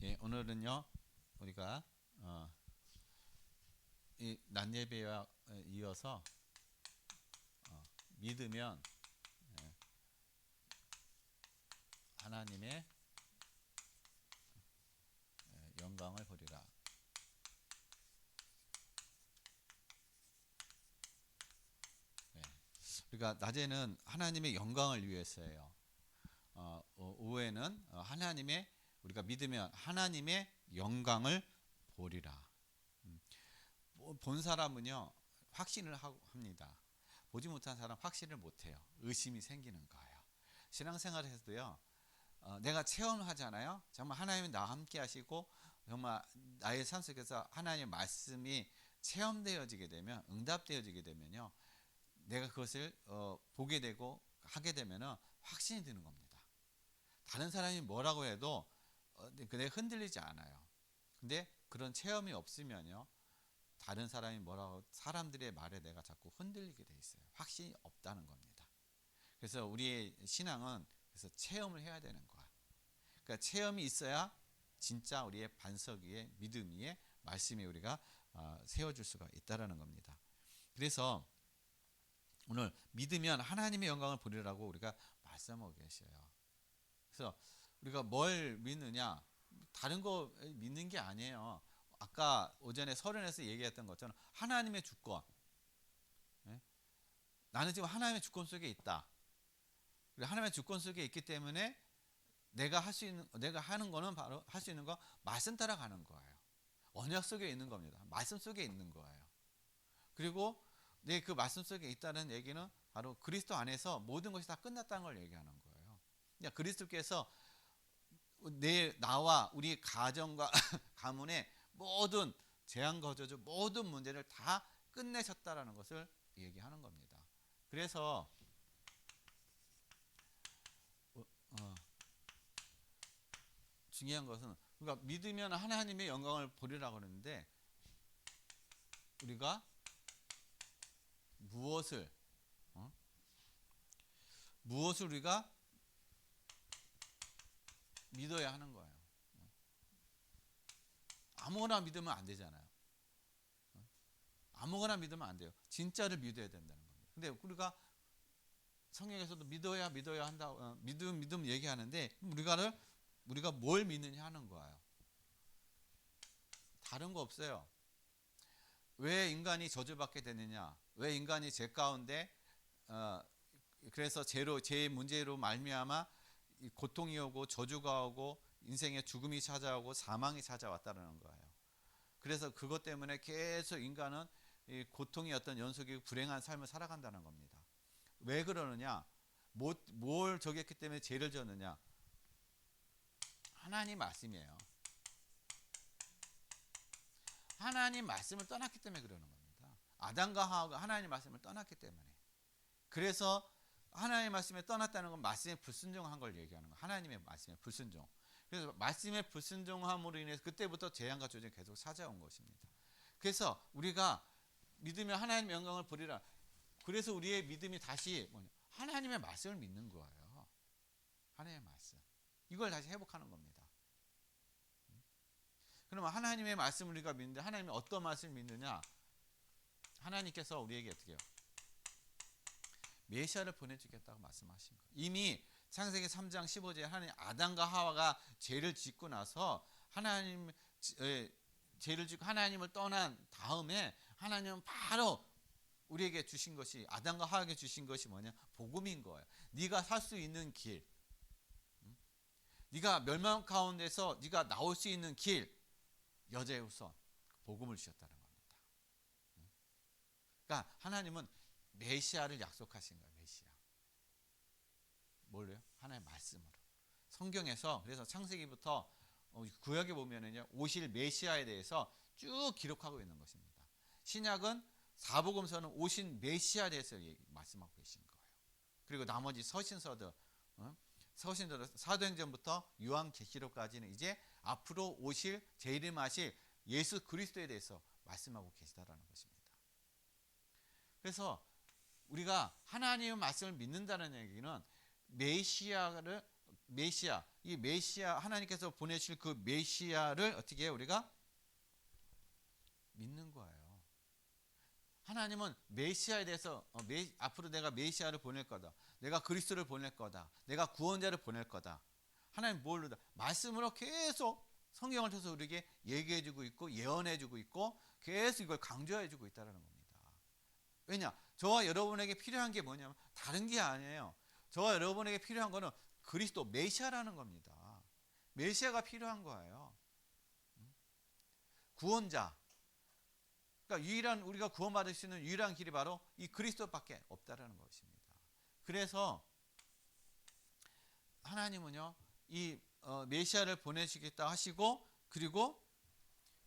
예, 오늘은요 우리가 이 낮예배와 이어서 믿으면 하나님의 영광을 보리라. 예, 우리가 낮에는 하나님의 영광을 위해서예요. 오후에는 하나님의 우리가 믿으면 하나님의 영광을 보리라. 본 사람은요 확신을 합니다. 보지 못한 사람 확신을 못해요. 의심이 생기는 거예요. 신앙생활에서도요 내가 체험하잖아요. 정말 하나님이 나와 함께 하시고 정말 나의 삶 속에서 하나님의 말씀이 체험되어지게 되면, 응답되어지게 되면요 내가 그것을 보게 되고 하게 되면 확신이 드는 겁니다. 다른 사람이 뭐라고 해도 내가 흔들리지 않아요. 근데 그런 체험이 없으면요 다른 사람이 뭐라고, 사람들의 말에 내가 자꾸 흔들리게 돼 있어요. 확신이 없다는 겁니다. 그래서 우리의 신앙은 그래서 체험을 해야 되는 거야. 그러니까 체험이 있어야 진짜 우리의 반석 위에, 믿음 위에 말씀이 우리가 세워줄 수가 있다라는 겁니다. 그래서 오늘 믿으면 하나님의 영광을 보리라고 우리가 말씀하고 계셔요. 그래서 우리가 뭘 믿느냐, 다른 거 믿는 게 아니에요. 아까 오전에 서론에서 얘기했던 것처럼 하나님의 주권. 예? 나는 지금 하나님의 주권 속에 있다. 하나님의 주권 속에 있기 때문에 내가 할 수 있는, 내가 하는 거는 바로 할 수 있는 거 말씀 따라가는 거예요. 언약 속에 있는 겁니다. 말씀 속에 있는 거예요. 그리고 내 그 말씀 속에 있다는 얘기는 바로 그리스도 안에서 모든 것이 다 끝났다는 걸 얘기하는 거예요. 그러니까 그리스도께서 나와 우리 가정과 가문의 모든 재앙과 저주 모든 문제를 다 끝내셨다라는 것을 얘기하는 겁니다. 그래서 중요한 것은 우리가 믿으면 하나님의 영광을 보리라고 그러는데 우리가 무엇을 무엇을 우리가 믿어야 하는 거예요. 아무거나 믿으면 안 되잖아요. 아무거나 믿으면 안 돼요. 진짜를 믿어야 된다는 겁니다. 근데 우리가 성경에서도 믿어야 한다, 믿음 얘기하는데 우리가 뭘 믿느냐 하는 거예요. 다른 거 없어요. 왜 인간이 저주받게 되느냐? 왜 인간이 죄 가운데 그래서 죄의 문제로 말미암아 고통이 오고 저주가 오고 인생에 죽음이 찾아오고 사망이 찾아왔다는 거예요. 그래서 그것 때문에 계속 인간은 이 고통의 어떤 연속이고 불행한 삶을 살아간다는 겁니다. 왜 그러느냐? 뭘 저겼기 때문에 죄를 졌느냐? 하나님 말씀이에요. 하나님 말씀을 떠났기 때문에 그러는 겁니다. 아담과 하와가 하나님 말씀을 떠났기 때문에. 그래서 하나님의 말씀에 떠났다는 건 말씀에 불순종한 걸 얘기하는 거예요. 하나님의 말씀에 불순종. 그래서 말씀에 불순종함으로 인해서 그때부터 재앙과 조정이 계속 찾아온 것입니다. 그래서 우리가 믿으면 하나님의 영광을 보리라. 그래서 우리의 믿음이 다시 하나님의 말씀을 믿는 거예요. 하나님의 말씀. 이걸 다시 회복하는 겁니다. 그러면 하나님의 말씀을 우리가 믿는데 하나님이 어떤 말씀을 믿느냐? 하나님께서 우리에게 어떻게 해요? 메시아를 보내주겠다고 말씀하신 거예요. 이미 창세기 3장 15절에 하나님 아담과 하와가 죄를 짓고 나서 죄를 짓고 하나님을 떠난 다음에 하나님은 바로 우리에게 주신 것이, 아담과 하와에게 주신 것이 뭐냐? 복음인 거예요. 네가 살 수 있는 길, 네가 멸망 가운데서 네가 나올 수 있는 길, 여자의 후손, 복음을 주셨다는 겁니다. 그러니까 하나님은 메시아를 약속하신 거예요. 메시아. 뭘로요? 하나님의 말씀으로. 성경에서 그래서 창세기부터 구약에 보면은요 오실 메시아에 대해서 쭉 기록하고 있는 것입니다. 신약은 사복음서는 오신 메시아에 대해서 말씀하고 계신 거예요. 그리고 나머지 서신서들, 사도행전부터 요한계시록까지는 이제 앞으로 오실 재림하실 예수 그리스도에 대해서 말씀하고 계시다라는 것입니다. 그래서 우리가 하나님의 말씀을 믿는다는 얘기는 메시아를 메시아, 이 메시아 하나님께서 보내실 그 메시아를 어떻게 해요? 우리가 믿는 거예요. 하나님은 메시아에 대해서 앞으로 내가 메시아를 보낼 거다. 내가 그리스도를 보낼 거다. 내가 구원자를 보낼 거다. 하나님 뭘로 말씀으로 계속 성경을 통해서 우리에게 얘기해주고 있고 예언해주고 있고 계속 이걸 강조해주고 있다는 겁니다. 왜냐? 저와 여러분에게 필요한 게 뭐냐면 다른 게 아니에요. 저와 여러분에게 필요한 거는 그리스도 메시아라는 겁니다. 메시아가 필요한 거예요. 구원자. 그러니까 유일한 우리가 구원받을 수 있는 유일한 길이 바로 이 그리스도밖에 없다라는 것입니다. 그래서 하나님은요 이 메시아를 보내시겠다 하시고 그리고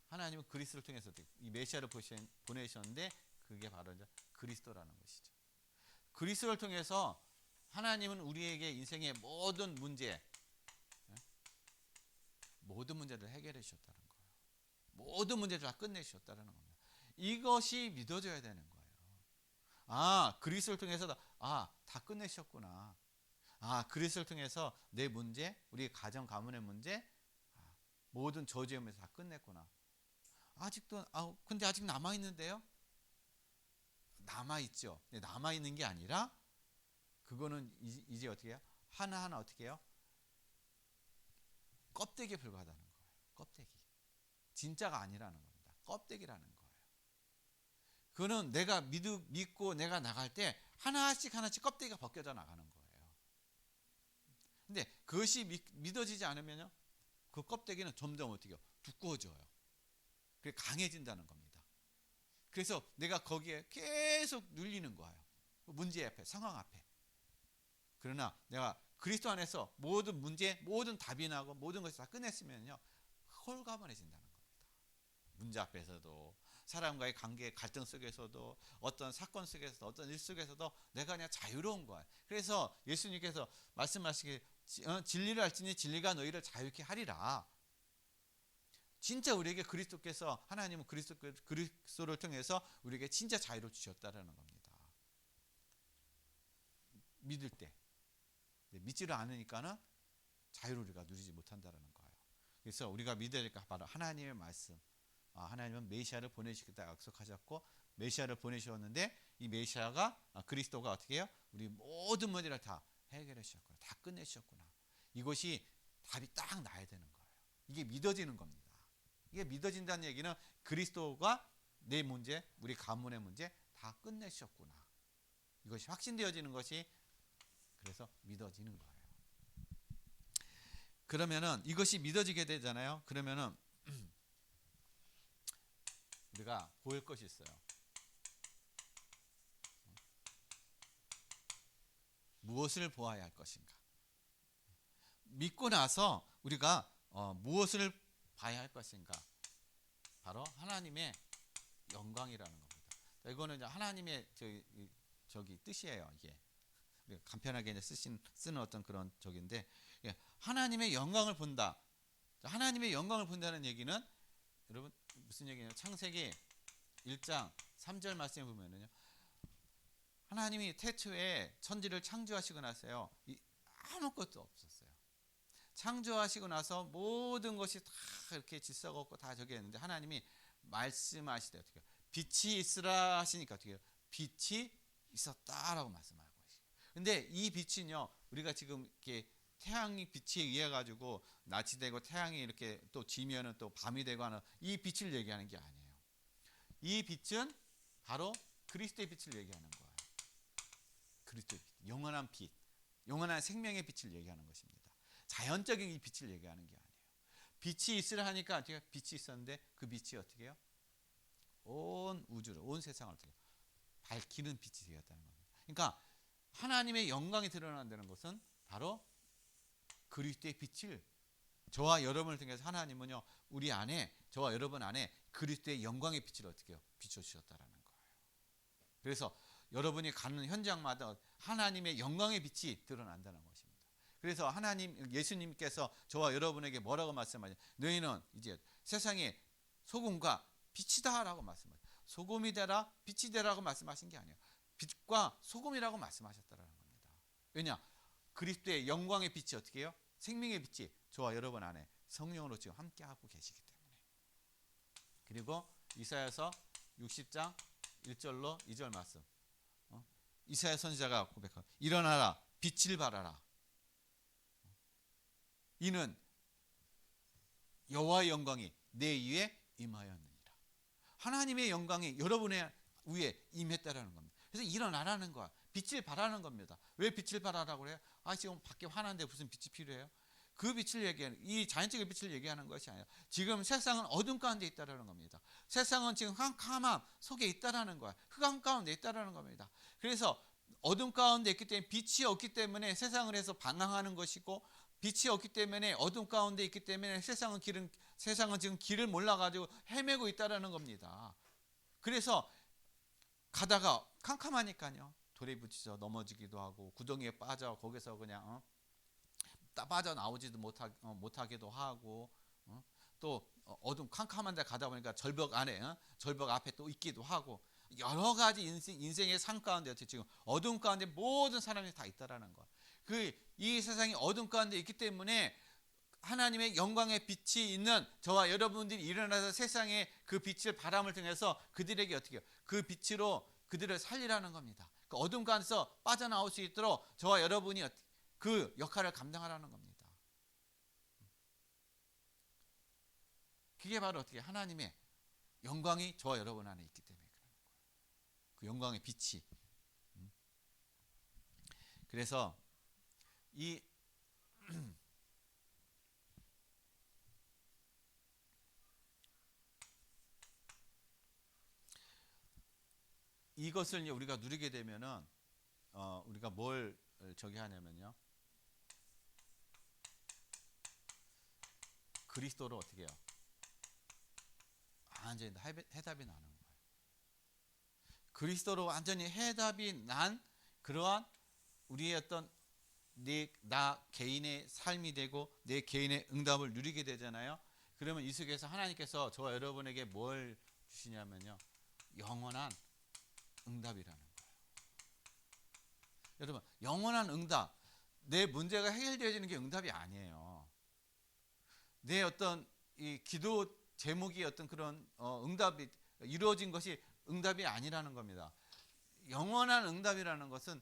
하나님은 그리스도를 통해서 이 메시아를 보내셨는데 그게 바로 이제 그리스도라는 것이죠. 그리스도를 통해서 하나님은 우리에게 인생의 모든 문제, 모든 문제를 해결해 주셨다는 거예요. 모든 문제를 다 끝내주셨다는 겁니다. 이것이 믿어져야 되는 거예요. 아, 그리스도를 통해서 다 끝내셨구나. 아, 그리스도를 통해서 내 문제, 우리 가정 가문의 문제, 모든 저주의 문제 다 끝냈구나. 아직도 근데 아직 남아 있는데요. 남아 있죠. 남아 있는 게 아니라 그거는 이제 어떻게 해요? 하나하나 어떻게 해요? 껍데기에 불과하다는 거예요. 껍데기. 진짜가 아니라는 겁니다. 껍데기라는 거예요. 그거는 내가 믿고 내가 나갈 때 하나씩 껍데기가 벗겨져 나가는 거예요. 근데 그것이 믿어지지 않으면요, 그 껍데기는 점점 어떻게 해요? 두꺼워져요. 그게 강해진다는 겁니다. 그래서 내가 거기에 계속 눌리는 거예요. 문제 앞에, 상황 앞에. 그러나 내가 그리스도 안에서 모든 문제, 모든 답이 나고 모든 것을 다 끝냈으면요, 홀가분해진다는 겁니다. 문제 앞에서도 사람과의 관계 갈등 속에서도 어떤 사건 속에서도 어떤 일 속에서도 내가 그냥 자유로운 거야. 그래서 예수님께서 말씀하시기에 진리를 알지니 진리가 너희를 자유케 하리라. 진짜 우리에게 그리스도께서 하나님은 그리스도를 통해서 우리에게 진짜 자유를 주셨다라는 겁니다. 믿을 때 믿지를 않으니까는 자유를 우리가 누리지 못한다라는 거예요. 그래서 우리가 믿어야 될 거 바로 하나님의 말씀. 하나님은 메시아를 보내시겠다 약속하셨고 메시아를 보내셨는데 이 메시아가 그리스도가 어떻게 해요? 우리 모든 문제를 다 해결해 주셨구나. 다 끝내 주셨구나. 이것이 답이 딱 나야 되는 거예요. 이게 믿어지는 겁니다. 이게 믿어진다는 얘기는 그리스도가 내 문제, 우리 가문의 문제 다 끝내 주셨구나. 이것이 확신되어지는 것이 그래서 믿어지는 거예요. 그러면은 이것이 믿어지게 되잖아요. 그러면은 우리가 보일 것이 있어요. 무엇을 보아야 할 것인가? 믿고 나서 우리가 무엇을 봐야 할 것인가? 바로 하나님의 영광이라는 겁니다. 이거는 이제 하나님의 저기 뜻이에요. 이게 간편하게 이제 쓰는 어떤 그런 적인데, 하나님의 영광을 본다. 하나님의 영광을 본다는 얘기는 여러분 무슨 얘기냐면 창세기 1장 3절 말씀에 보면은요, 하나님이 태초에 천지를 창조하시고 나서요, 아무것도 없었어요. 창조하시고 나서 모든 것이 다 이렇게 질서가 없고 다 저기 했는데 하나님이 말씀하시되 어떻게 빛이 있으라 하시니까 어떻게 해요? 빛이 있었다라고 말씀하고 계시죠. 근데 이 빛은요, 우리가 지금 이렇게 태양이 빛에 의해 가지고 낮이 되고 태양이 이렇게 또 지면은 또 밤이 되고 하는 이 빛을 얘기하는 게 아니에요. 이 빛은 바로 그리스도의 빛을 얘기하는 거예요. 그리스도의 빛, 영원한 빛, 영원한 생명의 빛을 얘기하는 것입니다. 자연적인 이 빛을 얘기하는 게 아니에요. 빛이 있으라 하니까 어떻게 빛이 있었는데 그 빛이 어떻게 해요? 온 우주를, 온 세상을 어떻게 밝히는 빛이 되었다는 겁니다. 그러니까 하나님의 영광이 드러난다는 것은 바로 그리스도의 빛을, 저와 여러분을 통해서 하나님은요, 우리 안에, 저와 여러분 안에 그리스도의 영광의 빛을 어떻게 해요? 비춰주셨다라는 거예요. 그래서 여러분이 가는 현장마다 하나님의 영광의 빛이 드러난다는 것입니다. 그래서 예수님께서 저와 여러분에게 뭐라고 말씀하냐? 너희는 이제 세상의 소금과 빛이다라고 말씀하세요. 소금이 되라, 빛이 되라고 말씀하신 게 아니에요. 빛과 소금이라고 말씀하셨다라는 겁니다. 왜냐? 그리스도의 영광의 빛이 어떻게 해요? 생명의 빛이 저와 여러분 안에 성령으로 지금 함께하고 계시기 때문에. 그리고 이사야서 60장 1절로 2절 말씀. 이사야 선지자가 고백하고 일어나라 빛을 발하라. 이는 여호와의 영광이 내 위에 임하였느니라. 하나님의 영광이 여러분의 위에 임했다라는 겁니다. 그래서 일어나라는 거야. 빛을 발하는 겁니다. 왜 빛을 발하라고 그래요? 지금 밖에 환한데 무슨 빛이 필요해요? 그 빛을 얘기하는, 이 자연적인 빛을 얘기하는 것이 아니라 지금 세상은 어둠 가운데 있다라는 겁니다. 세상은 지금 캄캄함 속에 있다라는 거야. 흑암 가운데 있다라는 겁니다. 그래서 어둠 가운데 있기 때문에 빛이 없기 때문에 세상을 해서 방황하는 것이고, 빛이 없기 때문에 어둠 가운데 있기 때문에 세상은 지금 길을 몰라가지고 헤매고 있다라는 겁니다. 그래서 가다가 캄캄하니까요, 돌에 부딪혀 넘어지기도 하고 구덩이에 빠져 거기서 그냥 빠져나오지도 못하기도 하고, 또 어둠 캄캄한 데 가다 보니까 절벽 안에, 절벽 앞에 또 있기도 하고, 여러 가지 인생의 삶 가운데 지금 어둠 가운데 모든 사람이 다 있다라는 거. 이 세상이 어둠 가운데 있기 때문에 하나님의 영광의 빛이 있는 저와 여러분들이 일어나서 세상에 그 빛을 바람을 통해서 그들에게 어떻게 해요? 그 빛으로 그들을 살리라는 겁니다. 그 어둠 가운데서 빠져나올 수 있도록 저와 여러분이 그 역할을 감당하라는 겁니다. 그게 바로 어떻게 하나님의 영광이 저와 여러분 안에 있기 때문에 그러는 거예요. 그 영광의 빛이. 그래서 이것을 우리가 누리게 되면은 우리가 뭘 저기 하냐면요, 그리스도로 어떻게 해요? 완전히 해답이 나는 거예요. 그리스도로 완전히 해답이 난 그러한 우리의 어떤 나 개인의 삶이 되고 내 개인의 응답을 누리게 되잖아요. 그러면 이 속에서 하나님께서 저와 여러분에게 뭘 주시냐면요, 영원한 응답이라는 거예요. 여러분, 영원한 응답, 내 문제가 해결되어지는 게 응답이 아니에요. 내 어떤 이 기도 제목이 어떤 그런 응답이 이루어진 것이 응답이 아니라는 겁니다. 영원한 응답이라는 것은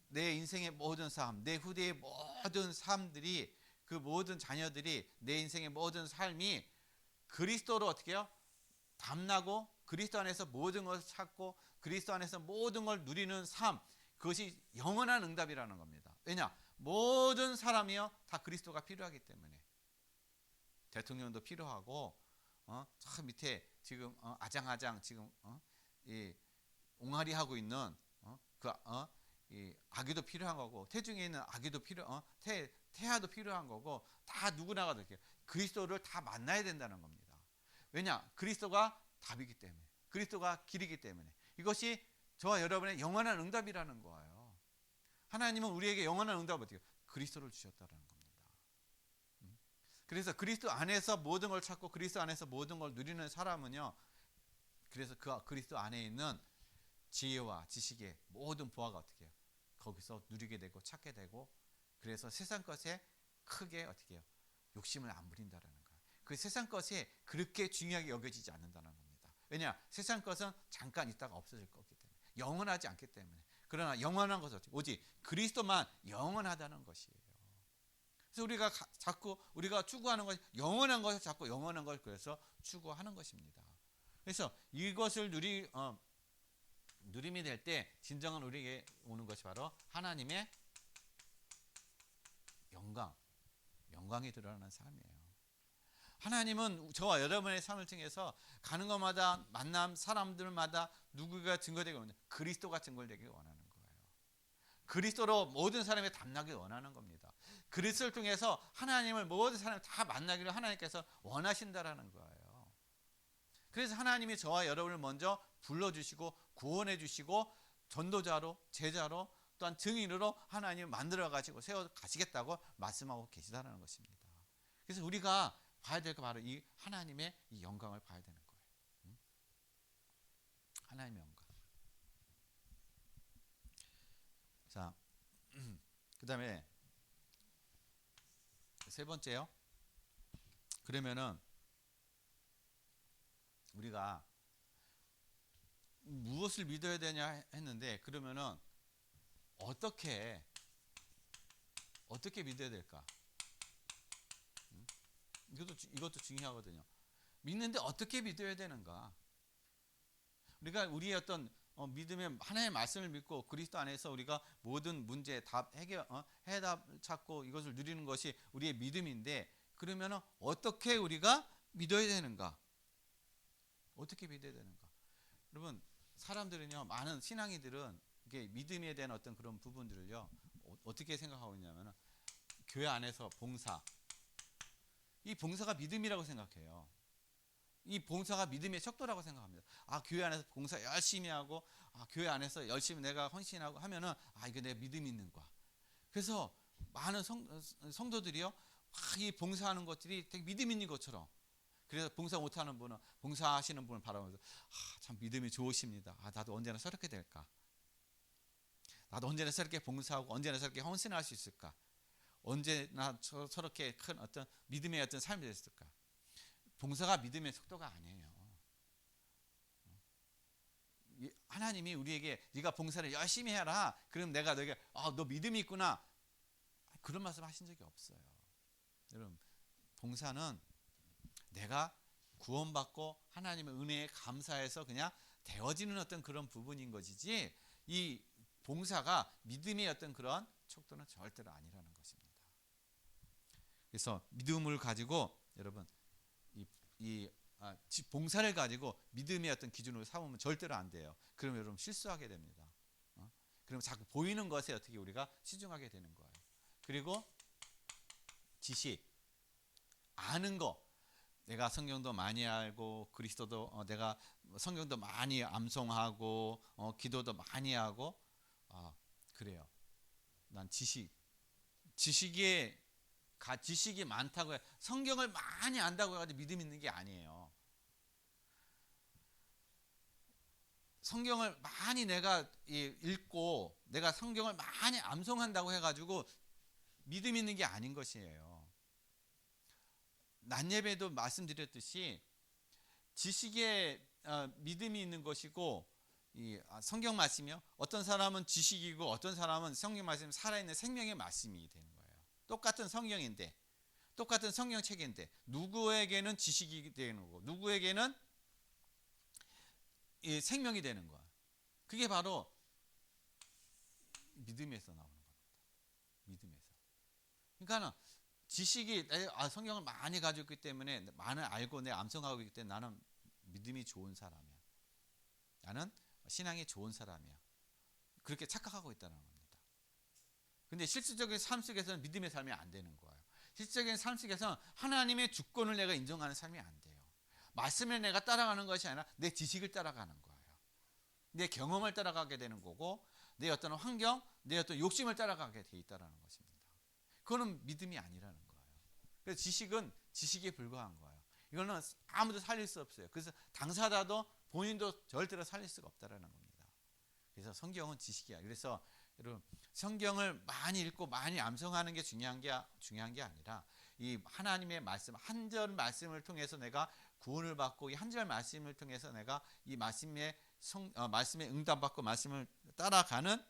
내 인생의 모든 삶, 내 후대의 모든 삶들이, 그 모든 자녀들이, 내 인생의 모든 삶이 그리스도로 어떻게 해요? 담나고 그리스도 안에서 모든 것을 찾고 그리스도 안에서 모든 걸 누리는 삶, 그것이 영원한 응답이라는 겁니다. 왜냐? 모든 사람이요 다 그리스도가 필요하기 때문에. 대통령도 필요하고, 저 밑에 지금 아장아장 지금 이 옹알이 하고 있는 이 아기도 필요한 거고, 태중에 있는 아기도 태아도 필요한 거고, 다 누구나가 이렇게 그리스도를 다 만나야 된다는 겁니다. 왜냐? 그리스도가 답이기 때문에, 그리스도가 길이기 때문에. 이것이 저와 여러분의 영원한 응답이라는 거예요. 하나님은 우리에게 영원한 응답을 어떻게 그리스도를 주셨다는 겁니다. 그래서 그리스도 안에서 모든 걸 찾고 그리스도 안에서 모든 걸 누리는 사람은요, 그래서 그 그리스도 안에 있는 지혜와 지식의 모든 부하가 어떻게 해요? 거기서 누리게 되고 찾게 되고, 그래서 세상 것에 크게 어떻게 해요? 욕심을 안 부린다는 거예요. 그 세상 것이 그렇게 중요하게 여겨지지 않는다는 겁니다. 왜냐? 세상 것은 잠깐 있다가 없어질 거기 때문에, 영원하지 않기 때문에. 그러나 영원한 것은 오직 그리스도만 영원하다는 것이에요. 그래서 우리가 자꾸 우리가 추구하는 것이 영원한 것을 자꾸 영원한 걸 그래서 추구하는 것입니다. 그래서 이것을 누림이 될 때 진정한 우리에게 오는 것이 바로 하나님의 영광이 드러나는 삶이에요. 하나님은 저와 여러분의 삶을 통해서 가는 것마다 만남 사람들마다 누구가 증거되기 원하는, 그리스도가 증거되기 원하는 거예요. 그리스도로 모든 사람이 담나길 원하는 겁니다. 그리스도를 통해서 하나님을 모든 사람이 다 만나기를 하나님께서 원하신다라는 거예요. 그래서 하나님이 저와 여러분을 먼저 불러주시고 구원해 주시고 전도자로, 제자로, 또한 증인으로 하나님을 만들어 가지고 세워 가시겠다고 말씀하고 계시다는 것입니다. 그래서 우리가 봐야 될 거 바로 이 하나님의 이 영광을 봐야 되는 거예요. 하나님의 영광. 자, 그 다음에 세 번째요. 그러면은 우리가 무엇을 믿어야 되냐 했는데, 그러면은 어떻게 믿어야 될까? 이것도 중요하거든요. 믿는데 어떻게 믿어야 되는가? 우리가 우리의 어떤 믿음의 하나의 말씀을 믿고 그리스도 안에서 우리가 모든 문제 답 해답 찾고 이것을 누리는 것이 우리의 믿음인데, 그러면 어떻게 우리가 믿어야 되는가? 어떻게 믿어야 되는가? 여러분, 사람들은요, 많은 신앙이들은 이게 믿음에 대한 어떤 그런 부분들을요, 어떻게 생각하고 있냐면, 교회 안에서 봉사, 이 봉사가 믿음이라고 생각해요. 이 봉사가 믿음의 척도라고 생각합니다. 교회 안에서 봉사 열심히 하고, 교회 안에서 열심히 내가 헌신하고 하면은, 이거 내 믿음이 있는 거야. 그래서 많은 성도들이요, 이 봉사하는 것들이 되게 믿음 있는 것처럼. 그래서 봉사 못하는 분은, 봉사하시는 분을 바라보면서, 참 믿음이 좋으십니다. 나도 언제나 저렇게 될까? 나도 언제나 저렇게 봉사하고 언제나 저렇게 헌신할 수 있을까? 언제나 저렇게 큰 어떤 믿음의 어떤 삶이 됐을까? 봉사가 믿음의 속도가 아니에요. 하나님이 우리에게 네가 봉사를 열심히 해라, 그럼 내가 너에게 너 믿음이 있구나, 그런 말씀 하신 적이 없어요. 여러분, 봉사는 내가 구원받고 하나님의 은혜에 감사해서 그냥 되어지는 어떤 그런 부분인 것이지, 이 봉사가 믿음의 어떤 그런 척도는 절대로 아니라는 것입니다. 그래서 믿음을 가지고 여러분, 봉사를 가지고 믿음의 어떤 기준으로 삼으면 절대로 안 돼요. 그러면 여러분 실수하게 됩니다. 그러면 자꾸 보이는 것에 어떻게 우리가 치중하게 되는 거예요. 그리고 지식, 아는 거, 내가 성경도 많이 알고 그리스도도 내가 성경도 많이 암송하고 기도도 많이 하고 그래요. 난 지식이 많다고 해 성경을 많이 안다고 해가지고 믿음 있는 게 아니에요. 성경을 많이 내가 읽고 내가 성경을 많이 암송한다고 해가지고 믿음 있는 게 아닌 것이에요. 낮예배도 말씀드렸듯이 지식에 믿음이 있는 것이고, 성경 말씀이요, 어떤 사람은 지식이고 어떤 사람은 성경 말씀이 살아있는 생명의 말씀이 되는 거예요. 똑같은 성경인데, 똑같은 성경책인데 누구에게는 지식이 되는 거고 누구에게는 생명이 되는 거야. 그게 바로 믿음에서 나오는 겁니다. 믿음에서. 그러니까 지식이 성경을 많이 가지고 있기 때문에 많이 알고 내 암송하고 있기 때문에 나는 믿음이 좋은 사람이야. 나는 신앙이 좋은 사람이야. 그렇게 착각하고 있다는 겁니다. 근데 실질적인 삶 속에서는 믿음의 삶이 안 되는 거예요. 실질적인 삶 속에서는 하나님의 주권을 내가 인정하는 삶이 안 돼요. 말씀을 내가 따라가는 것이 아니라 내 지식을 따라가는 거예요. 내 경험을 따라가게 되는 거고, 내 어떤 환경, 내 어떤 욕심을 따라가게 돼 있다는 것입니다. 그거는 믿음이 아니라는 거예요. 그래서 지식은 지식에 불과한 거예요. 이거는 아무도 살릴 수 없어요. 그래서 당사자도 본인도 절대로 살릴 수가 없다는 겁니다. 그래서 성경은 지식이야. 그래서 여러분, 성경을 많이 읽고 많이 암송하는 게 중요한 게 아니라, 이 하나님의 말씀, 한 절 말씀을 통해서 내가 구원을 받고, 이 한 절 말씀을 통해서 내가 이 말씀에 응답받고 말씀을 따라가는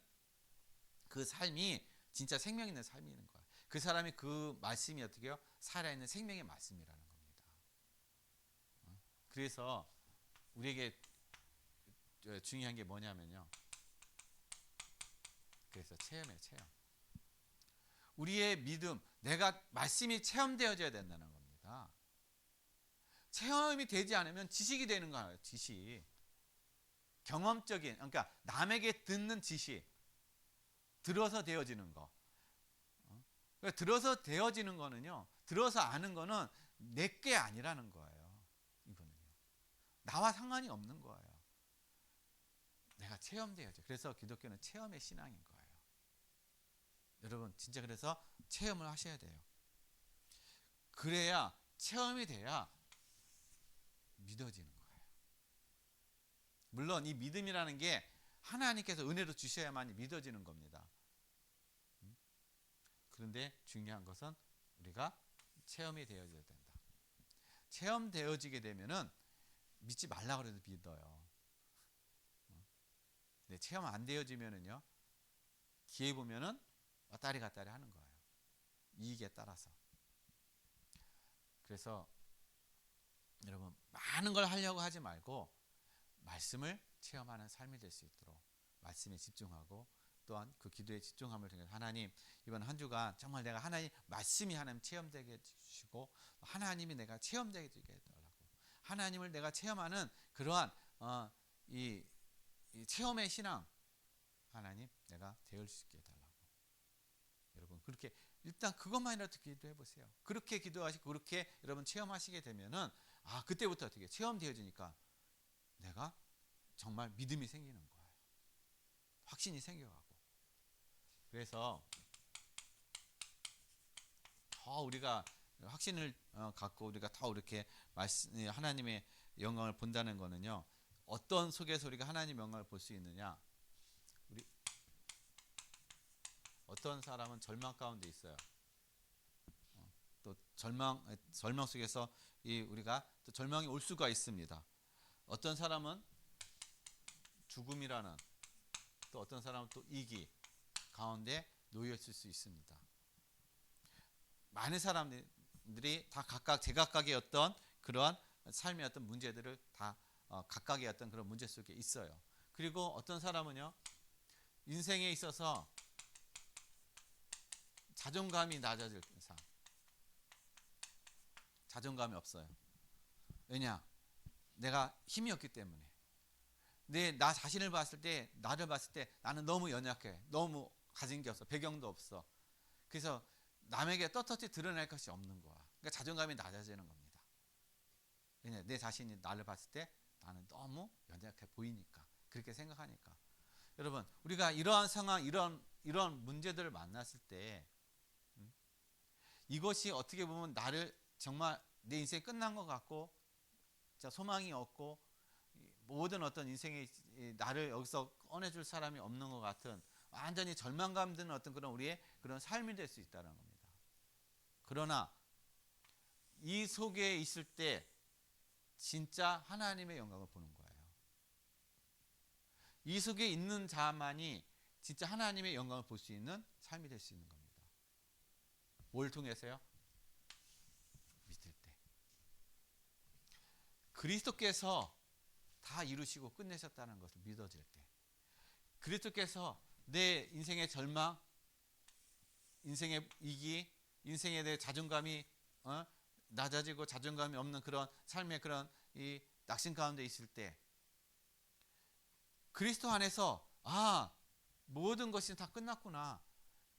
그 삶이 진짜 생명 있는 삶인 거예요. 그 사람이 그 말씀이 어떻게 해요? 살아있는 생명의 말씀이라는 겁니다. 그래서 우리에게 중요한 게 뭐냐면요, 그래서 체험. 우리의 믿음, 내가 말씀이 체험되어져야 된다는 겁니다. 체험이 되지 않으면 지식이 되는 거예요. 지식. 경험적인, 그러니까 남에게 듣는 지식, 들어서 되어지는 거. 그러니까 들어서 되어지는 거는요, 들어서 아는 거는 내게 아니라는 거예요. 이거는요, 나와 상관이 없는 거예요. 내가 체험되어져. 그래서 기독교는 체험의 신앙인 거예요. 여러분, 진짜 그래서 체험을 하셔야 돼요. 그래야, 체험이 돼야 믿어지는 거예요. 물론 이 믿음이라는 게 하나님께서 은혜로 주셔야만 믿어지는 겁니다. 그런데 중요한 것은 우리가 체험이 되어져야 된다. 체험되어지게 되면은 믿지 말라 그래도 믿어요. 네, 체험 안 되어지면은요, 기회 보면은 왔다리 갔다리 하는 거예요. 이익에 따라서. 그래서 여러분, 많은 걸 하려고 하지 말고 말씀을 체험하는 삶이 될 수 있도록 말씀에 집중하고, 또한 그 기도에 집중함을 통해서 하나님, 이번 한 주간 정말 내가 하나님 말씀이 하나님 체험되게 해주시고, 하나님이 내가 체험되게 해달라고, 하나님을 내가 체험하는 그러한 이 체험의 신앙, 하나님 내가 되어 수 있게 해달라고. 여러분, 그렇게 일단 그것만이라도 기도해 보세요. 그렇게 기도하시고 그렇게 여러분 체험하시게 되면은, 그때부터 어떻게 체험되어지니까 내가 정말 믿음이 생기는 거예요. 확신이 생겨가고. 그래서 더 우리가 확신을 갖고 우리가 더 이렇게 하나님의 영광을 본다는 거는요, 어떤 속에서 우리가 하나님의 영광을 볼 수 있느냐, 우리 어떤 사람은 절망 가운데 있어요. 또 절망 속에서 우리가 또 절망이 올 수가 있습니다. 어떤 사람은 죽음이라는, 또 어떤 사람은 또 이기 가운데 놓여 있을 수 있습니다. 많은 사람들이 다 각각 제각각의 어떤 그러한 삶의 어떤 문제들을 다 각각의 어떤 그런 문제 속에 있어요. 그리고 어떤 사람은요, 인생에 있어서 자존감이 낮아질 이상 자존감이 없어요. 왜냐? 내가 힘이 없기 때문에. 나 자신을 봤을 때, 나를 봤을 때 나는 너무 연약해. 너무 가진 게 없어. 배경도 없어. 그래서 남에게 떳떳이 드러낼 것이 없는 거야. 그러니까 자존감이 낮아지는 겁니다. 왜냐? 내 자신이 나를 봤을 때 나는 너무 연약해 보이니까. 그렇게 생각하니까. 여러분, 우리가 이러한 상황, 이런 문제들을 만났을 때, 이것이 어떻게 보면 나를 정말 내 인생이 끝난 것 같고, 소망이 없고, 모든 어떤 인생의 나를 여기서 꺼내줄 사람이 없는 것 같은 완전히 절망감 드는 어떤 그런 우리의 그런 삶이 될 수 있다는 겁니다. 그러나 이 속에 있을 때 진짜 하나님의 영광을 보는 거예요. 이 속에 있는 자만이 진짜 하나님의 영광을 볼 수 있는 삶이 될 수 있는 겁니다. 뭘 통해서요? 믿을 때. 그리스도께서 다 이루시고 끝내셨다는 것을 믿어질 때, 그리스도께서 내 인생의 절망, 인생의 위기, 인생에 대해 자존감이 낮아지고 자존감이 없는 그런 삶의 그런 이 낙심 가운데 있을 때, 그리스도 안에서 모든 것이 다 끝났구나.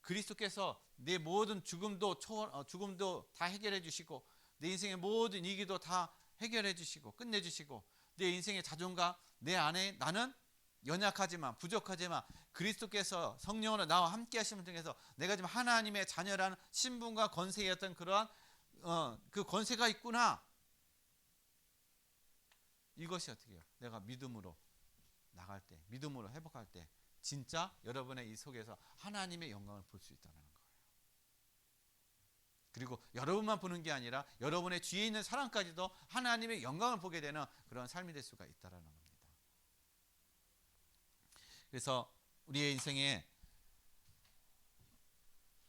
그리스도께서 내 모든 죽음도 다 해결해 주시고, 내 인생의 모든 위기도 다 해결해 주시고 끝내 주시고, 내 인생의 자존감, 내 안에 나는 연약하지만 부족하지만 그리스도께서 성령으로 나와 함께 하심을 통해서 내가 지금 하나님의 자녀라는 신분과 권세였던 그러한 그 권세가 있구나. 이것이 어떻게 해요? 내가 믿음으로 나갈 때, 믿음으로 회복할 때 진짜 여러분의 이 속에서 하나님의 영광을 볼 수 있다는 거예요. 그리고 여러분만 보는 게 아니라 여러분의 뒤에 있는 사람까지도 하나님의 영광을 보게 되는 그런 삶이 될 수가 있다는 겁니다. 그래서 우리의 인생에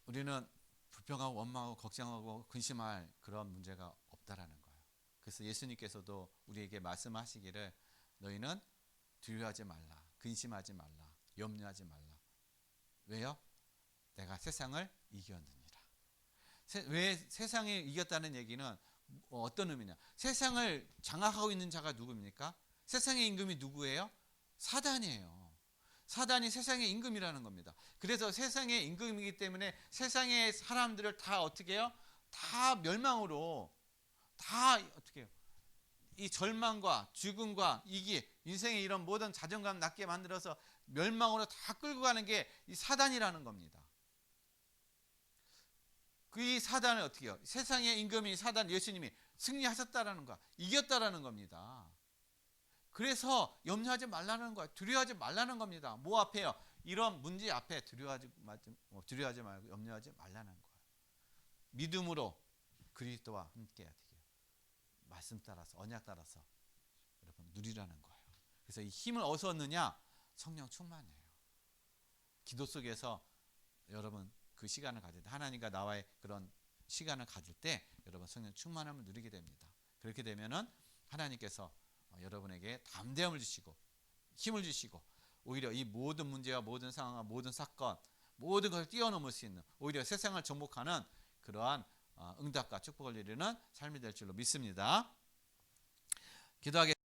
우리는 불평하고 원망하고 걱정하고 근심할 그런 문제가 없다라는 거예요. 그래서 예수님께서도 우리에게 말씀하시기를 너희는 두려워하지 말라, 근심하지 말라, 염려하지 말라. 왜요? 내가 세상을 이겼느니라. 왜 세상에 이겼다는 얘기는 어떤 의미냐? 세상을 장악하고 있는 자가 누굽니까? 세상의 임금이 누구예요? 사단이에요. 사단이 세상의 임금이라는 겁니다. 그래서 세상의 임금이기 때문에 세상의 사람들을 다 어떻게 해요? 다 멸망으로, 다 어떻게 해요? 이 절망과 죽음과 이기, 인생의 이런 모든 자존감 낮게 만들어서 멸망으로 다 끌고 가는 게 이 사단이라는 겁니다. 그 사단을 어떻게 해요? 세상의 임금인 사단 예수님이 승리하셨다라는 거, 이겼다라는 겁니다. 그래서 염려하지 말라는 거야. 두려워하지 말라는 겁니다. 뭐 앞에요? 이런 문제 앞에 두려워하지 말고 염려하지 말라는 거예요. 믿음으로 그리스도와 함께 되게 말씀 따라서 언약 따라서 여러분 누리라는 거예요. 그래서 이 힘을 어디서 얻느냐? 성령 충만이에요. 기도 속에서 여러분 그 시간을 가질 때 하나님과 나와의 그런 시간을 가질 때 여러분 성령 충만함을 누리게 됩니다. 그렇게 되면은 하나님께서 여러분에게 담대함을 주시고 힘을 주시고 오히려 이 모든 문제와 모든 상황과 모든 사건 모든 것을 뛰어넘을 수 있는 오히려 세상을 정복하는 그러한 응답과 축복을 이루는 삶이 될 줄로 믿습니다. 기도하겠습니다.